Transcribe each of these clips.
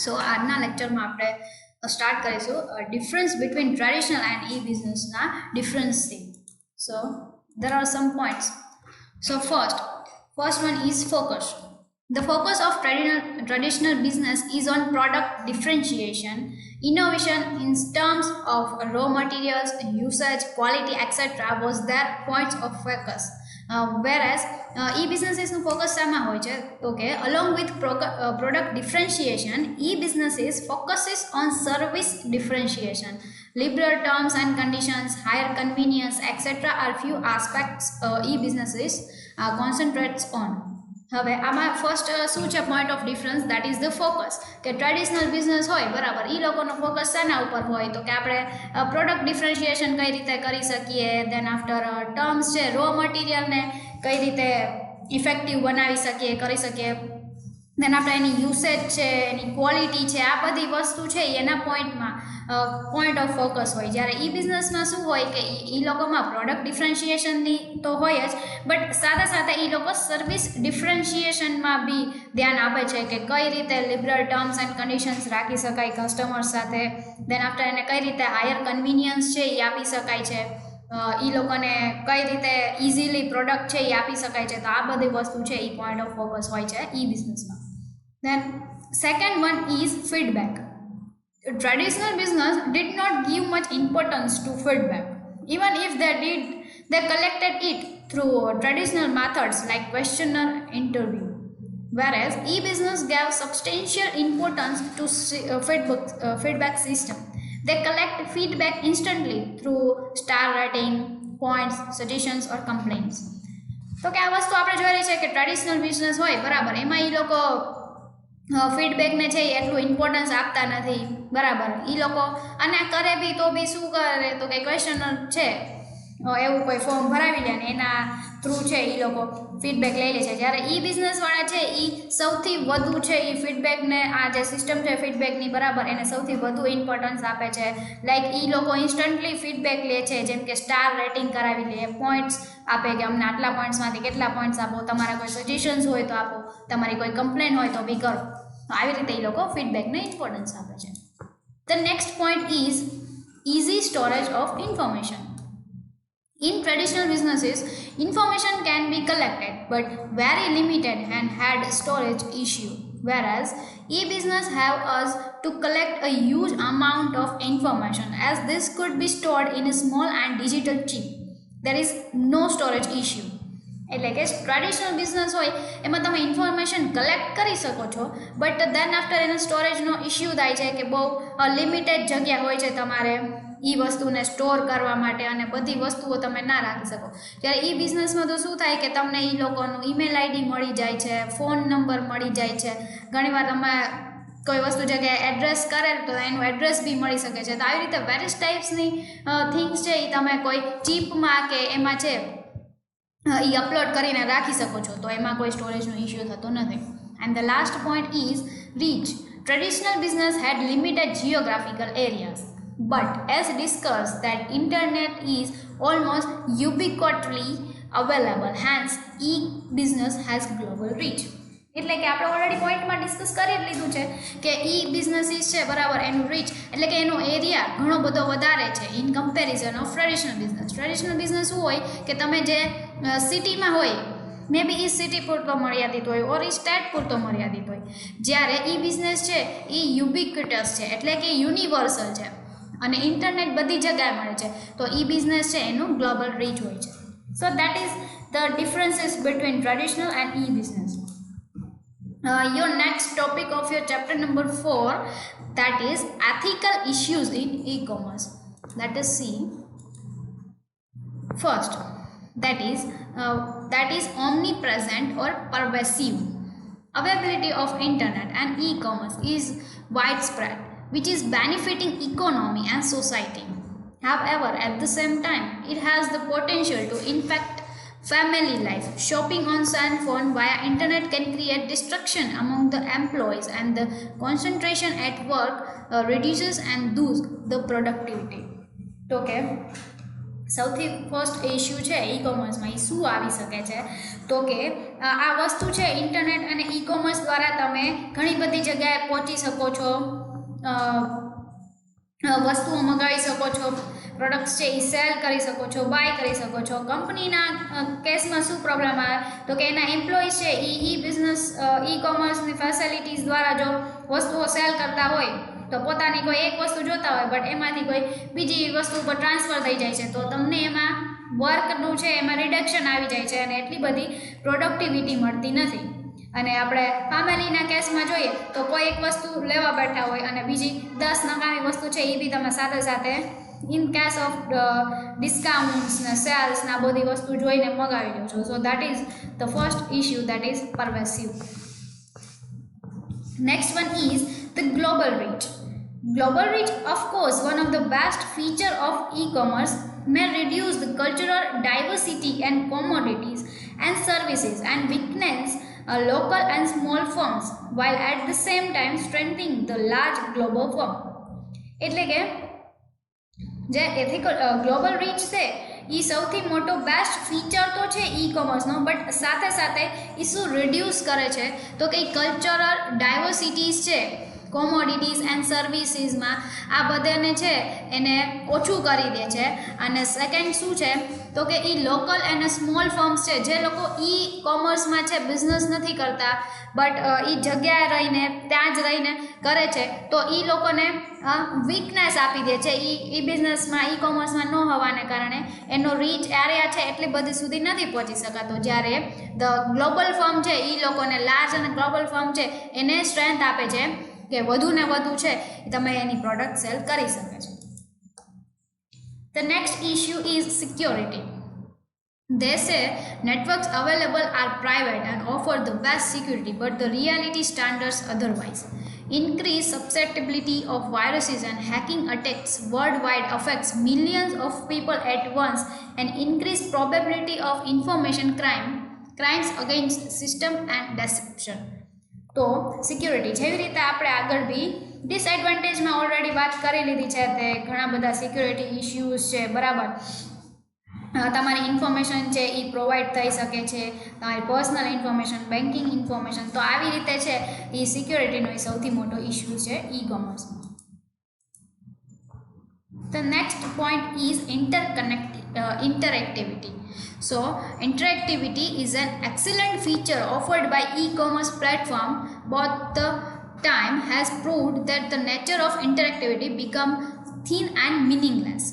So આજના લેક્ચરમાં આપણે સ્ટાર્ટ કરીશું difference between traditional and E બિઝનેસના ડિફરન્સથી. So there are some points. So first one is focus. The focus of traditional business is on product differentiation, innovation in terms of raw materials, usage, quality, etc. was their points of focus. Whereas e-businesses નું focus શામાં હોય છે તો કે along with product differentiation, e-businesses focuses on service differentiation. Liberal terms and conditions, higher convenience, etc. are few aspects e-businesses concentrates on. હવે આમાં first શું છે point of difference, that is the focus. કે traditional business હોય બરાબર, એ લોકોનો focus શાના ઉપર હોય તો કે આપણે પ્રોડક્ટ ડિફરન્શિએશન કઈ રીતે કરી શકીએ, દેન આફ્ટર ટર્મ્સ છે, રો મટીરિયલને કઈ રીતે ઇફેક્ટિવ બનાવી શકીએ, કરી શકીએ, દેન આપણે એની યુસેજ છે, એની ક્વોલિટી છે, આ બધી વસ્તુ છે એના પોઈન્ટ ઓફ ફોકસ હોય. જ્યારે ઈ બિઝનેસમાં શું હોય કે એ લોકોમાં પ્રોડક્ટ ડિફરન્શિએશનની તો હોય જ, બટ સાથે સાથે એ લોકો સર્વિસ ડિફરન્શિએશનમાં બી ધ્યાન આપે છે કે કઈ રીતે લિબરલ ટર્મ્સ એન્ડ કન્ડિશન્સ રાખી શકાય કસ્ટમર સાથે, દેન આફ્ટર એને કઈ રીતે હાયર કન્વિનિયન્સ છે એ આપી શકાય છે, એ લોકોને કઈ રીતે ઇઝીલી પ્રોડક્ટ છે એ આપી શકાય છે. તો આ બધી વસ્તુ છે એ પોઈન્ટ ઓફ ફોકસ હોય છે ઈ બિઝનેસમાં. Then second one is feedback. Traditional business did not give much importance to feedback. Even if they did, they collected it through traditional methods like questionnaire, interview. Whereas e-business gave substantial importance to feedback system. They collect feedback instantly through star rating, points, suggestions or complaints. તો કે આ વસ્તુ આપણે જોઈ રહી છે કે traditional business હોય બરાબર, એમાં એ લોકો ફીડબેકને છે એ એટલું ઇમ્પોર્ટન્સ આપતા નથી બરાબર. એ લોકો અને કરે બી તો બી શું કરે તો કે ક્વેશ્ચનર છે એવું કોઈ ફોર્મ ભરાવી લે ને એના થ્રુ છે એ લોકો ફીડબેક લઈ લે છે. જ્યારે ઈ બિઝનેસવાળા છે એ સૌથી વધુ છે એ ફીડબેકને, આ જે સિસ્ટમ છે ફીડબેકની બરાબર, એને સૌથી વધુ ઇમ્પોર્ટન્સ આપે છે. લાઈક એ લોકો ઇન્સ્ટન્ટલી ફીડબેક લે છે, જેમ કે સ્ટાર રેટિંગ કરાવી લે, પોઈન્ટ્સ આપે કે અમને આટલા પોઈન્ટ્સમાંથી કેટલા પોઈન્ટ્સ આપો, તમારા કોઈ સજેશન્સ હોય તો આપો, તમારી કોઈ કમ્પ્લેન હોય તો બી કરો. આવી રીતે એ લોકો ફીડબેકને ઇમ્પોર્ટન્સ આપે છે. The next point is easy storage of information. In traditional businesses, information can be collected but very limited and had storage issue. Whereas e-business have us to collect a huge amount of information, as this could be stored in a small and digital chip. There is no storage issue. એટલે કે traditional business હોય એમાં તમે information collect કરી શકો છો, but then after એનો સ્ટોરેજનો issue થાય છે કે બહુ લિમિટેડ જગ્યા હોય છે તમારે એ વસ્તુને સ્ટોર કરવા માટે, અને બધી વસ્તુઓ તમે ના રાખી શકો. જ્યારે ઈ બિઝનેસમાં તો શું થાય કે તમને એ લોકોનું ઈમેલ આઈડી મળી જાય છે, ફોન નંબર મળી જાય છે, ઘણીવાર તમે કોઈ વસ્તુ જગ્યાએ એડ્રેસ કરેલ તો એનું એડ્રેસ બી મળી શકે છે. તો આવી રીતે વેરિયસ ટાઈપ્સની થિંગ્સ છે એ તમે કોઈ ચીપમાં કે એમાં છે એ અપલોડ કરીને રાખી શકો છો, તો એમાં કોઈ સ્ટોરેજનો ઇશ્યુ થતો નથી. And the last point is reach. Traditional business had limited geographical areas, but as discussed that internet is almost ubiquitously available, hence e-business has global reach. એટલે કે આપણે ઓલરેડી પોઈન્ટમાં ડિસ્કસ કરી લીધું છે કે ઈ બિઝનેસીસ છે બરાબર, એનું રીચ એટલે કે એનો એરિયા ઘણો બધો વધારે છે in comparison of traditional business. Traditional business શું હોય કે તમે જે સિટીમાં હોય મે બી એ સિટી પૂરતો મર્યાદિત હોય ઓર એ સ્ટેટ પૂરતો મર્યાદિત હોય, જ્યારે ઈ બિઝનેસ છે એ યુબિક્વિટસ છે એટલે કે યુનિવર્સલ છે અને ઇન્ટરનેટ બધી જગ્યાએ મળે છે. તો ઈ બિઝનેસ છે એનું ગ્લોબલ રીચ હોય છે. સો that is the differences between traditional and E business. Your next topic of your chapter number 4, that is ethical issues in e-commerce. Let us see. First, that is omnipresent or pervasive. Availability of internet and e-commerce is widespread, which is benefiting economy and society. However, at the same time, it has the potential to infect family life. Shopping on cell phone via internet can create distraction among the employees, and the concentration at work reduces and thus the productivity. Okay. સૌથી first issue છે ઈ કોમર્સમાં એ શું આવી શકે છે તો કે આ વસ્તુ છે ઇન્ટરનેટ અને ઈ કોમર્સ દ્વારા તમે ઘણી બધી જગ્યાએ પહોંચી શકો છો, વસ્તુઓ મંગાવી શકો છો, પ્રોડક્ટ્સ છે એ સેલ કરી શકો છો, બાય કરી શકો છો. કંપનીના કેસમાં શું પ્રોબ્લેમ આવે તો કે એના એમ્પ્લોઈઝ છે એ ઈ બિઝનેસ ઈ કોમર્સની ફેસિલિટીઝ દ્વારા જો વસ્તુઓ સેલ કરતા હોય તો પોતાની કોઈ એક વસ્તુ જોતા હોય બટ એમાંથી કોઈ બીજી વસ્તુ પર ટ્રાન્સફર થઈ જાય છે તો તમને એમાં વર્કનું છે એમાં રિડક્શન આવી જાય છે અને એટલી બધી પ્રોડક્ટિવિટી મળતી નથી. અને આપણે ફેમિલીના કેસમાં જોઈએ તો કોઈ એક વસ્તુ લેવા બેઠા હોય અને બીજી 10 નકામી વસ્તુ છે એ બી તમે સાથે સાથે ઇન કેસ ઓફ ડિસ્કાઉન્ટ્સ ને સેલ્સ ને આ બધી વસ્તુ જોઈને મગાવી લો છો. So that is the first issue that is pervasive. Next one is the global reach. Global reach, of course, one of the best feature of e-commerce, may reduce the cultural diversity and commodities and services and weakness local and small firms while at the same time strengthening the large global firm. એટલે કે જે ethical global rich છે એ સૌથી મોટો best feature તો છે ઈ કોમર્સનો, but સાથે સાથે એ શું રિડ્યુસ કરે છે તો કે કલ્ચરલ ડાયવર્સિટીઝ છે કોમોડિટીઝ એન્ડ સર્વિસીસમાં આ બધાને છે એને ઓછું કરી દે છે. અને સેકન્ડ શું છે તો કે એ લોકલ અને સ્મોલ ફર્મ્સ છે જે લોકો ઈ કોમર્સમાં છે બિઝનેસ નથી કરતા બટ એ જગ્યાએ રહીને ત્યાં જ રહીને કરે છે તો એ લોકોને વીકનેસ આપી દે છે. ઈ બિઝનેસમાં ઈ કોમર્સમાં ન હોવાને કારણે એનો રીચ એરિયા છે એટલી બધી સુધી નથી પહોંચી શકાતો, જ્યારે ધ ગ્લોબલ ફર્મ છે એ લોકોને લાર્જ અને ગ્લોબલ ફર્મ છે એને સ્ટ્રેન્થ આપે છે કે વધુ ને વધુ છે તમે એની પ્રોડક્ટ સેલ કરી શકે છે. The next issue is security. They say networks available are private and offer the best security, but the reality standards otherwise. Increased susceptibility of viruses and hacking attacks worldwide affects millions of people at once and increased probability of information crimes against system and deception. તો security જેવી રીતે આપણે આગળ બી ડિસએડવાન્ટેજમાં already વાત કરી લીધી છે તે ઘણા બધા સિક્યોરિટી ઇશ્યુઝ છે, બરાબર. તમારી ઇન્ફોર્મેશન છે એ પ્રોવાઈડ થઈ શકે છે, તમારી પર્સનલ ઇન્ફોર્મેશન, બેન્કિંગ ઇન્ફોર્મેશન, તો આવી રીતે છે એ સિક્યોરિટીનો એ સૌથી મોટો ઇશ્યુ છે ઈ કોમર્સમાં. The next point is interactivity. So, interactivity is an excellent feature offered by e-commerce platform, but the time has proved that the nature of interactivity become thin and meaningless.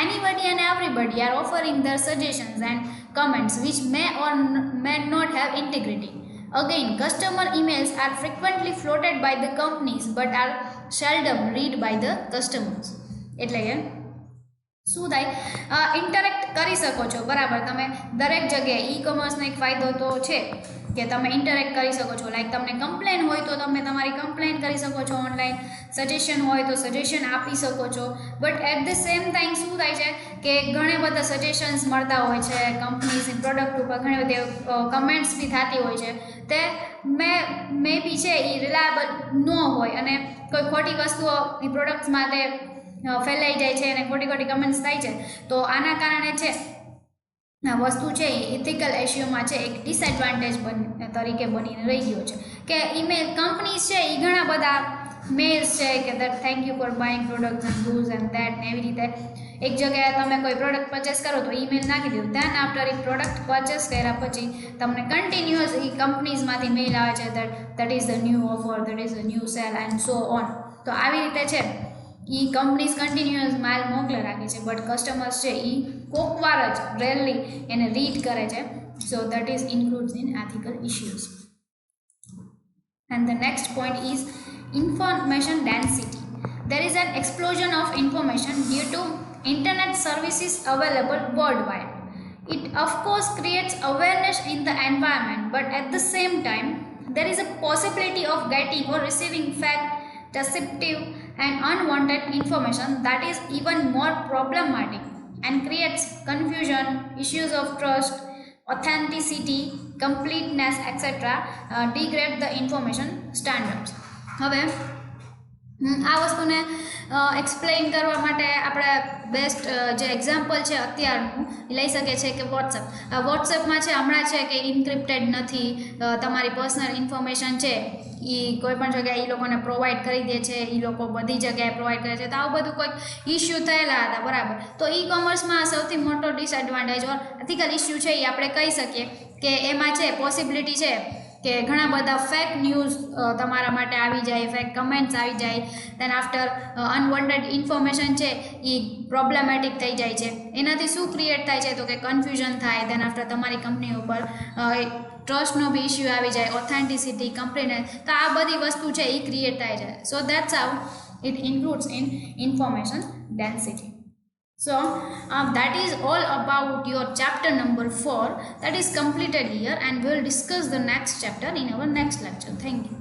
Anybody and everybody are offering their suggestions and comments which may or may not have integrity. Again, customer emails are frequently floated by the companies but are seldom read by the customers. એટલે કે શું થાય, interact કરી શકો છો, બરાબર. તમે દરેક જગ્યાએ ઈ કોમર્સનો એક ફાયદો તો છે કે તમે ઇન્ટરેક્ટ કરી શકો છો. લાઈક તમને કમ્પ્લેન હોય તો તમે તમારી કમ્પ્લેન કરી શકો છો ઓનલાઈન, સજેશન હોય તો સજેશન આપી શકો છો. But at the same time શું થાય છે કે ઘણા બધા સજેશન્સ મળતા હોય છે કંપનીઝની પ્રોડક્ટ ઉપર, ઘણી બધી કમેન્ટ્સ બી થતી હોય છે તે મે બી છે એ રિલાયબલ ન હોય અને કોઈ ખોટી વસ્તુઓ એ પ્રોડક્ટ્સ માટે ફેલાઈ જાય છે અને ખોટી ખોટી કમેન્ટ્સ થાય છે. તો આના કારણે છે વસ્તુ છે એ ઇથિકલ ઇશ્યુમાં છે એક ડિસએડવાન્ટેજ તરીકે બનીને રહી ગયો છે કે ઈમેલ કંપનીઝ છે એ ઘણા બધા મેલ્સ છે કે that thank you for buying products and those and that ને એવી રીતે એક જગ્યાએ તમે કોઈ પ્રોડક્ટ પરચેસ કરો તો ઈમેલ નાખી દો, ધેન આફ્ટર એ પ્રોડક્ટ પરચેસ કર્યા પછી તમને કન્ટિન્યુઅસ એ કંપનીઝમાંથી મેલ આવે છે that is the new offer, that is the new cell and so on. તો આવી રીતે છે એ કંપનીઝ કન્ટિન્યુઅસ માલ મોકલે રાખે છે બટ કસ્ટમર્સ છે એ કોકવાર જ રેરલી એને રીડ કરે છે. સો that is includes in ethical issues. And the next point is information density. There is an explosion of information due to internet services available worldwide. It of course creates awareness in the environment, but at the same time there is a possibility of getting or receiving fake, deceptive and unwanted information that is even more problematic and creates confusion, issues of trust, authenticity, completeness, etc. Degrade the information standards. હવે આ વસ્તુને explain કરવા માટે આપણે best જે example છે અત્યારનું એ લઈ શકીએ છીએ કે વોટ્સએપમાં છે હમણાં છે કે ઇન્ક્રિપ્ટેડ નથી, તમારી પર્સનલ ઇન્ફોર્મેશન છે એ કોઈ પણ જગ્યાએ એ લોકોને પ્રોવાઈડ કરી દે છે, એ લોકો બધી જગ્યાએ પ્રોવાઈડ કરે છે, તો આવું બધું કોઈક ઇસ્યુ થયેલા હતા, બરાબર. તો ઈ કોમર્સમાં સૌથી મોટો ડિસએડવાન્ટેજ ઓર એથિકલ ઇસ્યુ છે એ આપણે કહી શકીએ કે એમાં છે પોસિબિલિટી છે કે ઘણા બધા ફેક ન્યૂઝ તમારા માટે આવી જાય, ફેક કમેન્ટ્સ આવી જાય, દેન આફ્ટર અનવોન્ટેડ ઇન્ફોર્મેશન છે એ પ્રોબ્લેમેટિક થઈ જાય છે. એનાથી શું ક્રિએટ થાય છે તો કે કન્ફ્યુઝન થાય, દેન આફ્ટર તમારી કંપની ઉપર ટ્રસ્ટનો બી ઇસ્યુ આવી જાય, ઓથેન્ટિસિટી, કંપની, તો આ બધી વસ્તુ છે એ ક્રિએટ થાય છે. સો that's how it includes in information density. So that is all about your chapter number 4 that is completed here, and we will discuss the next chapter in our next lecture. Thank you.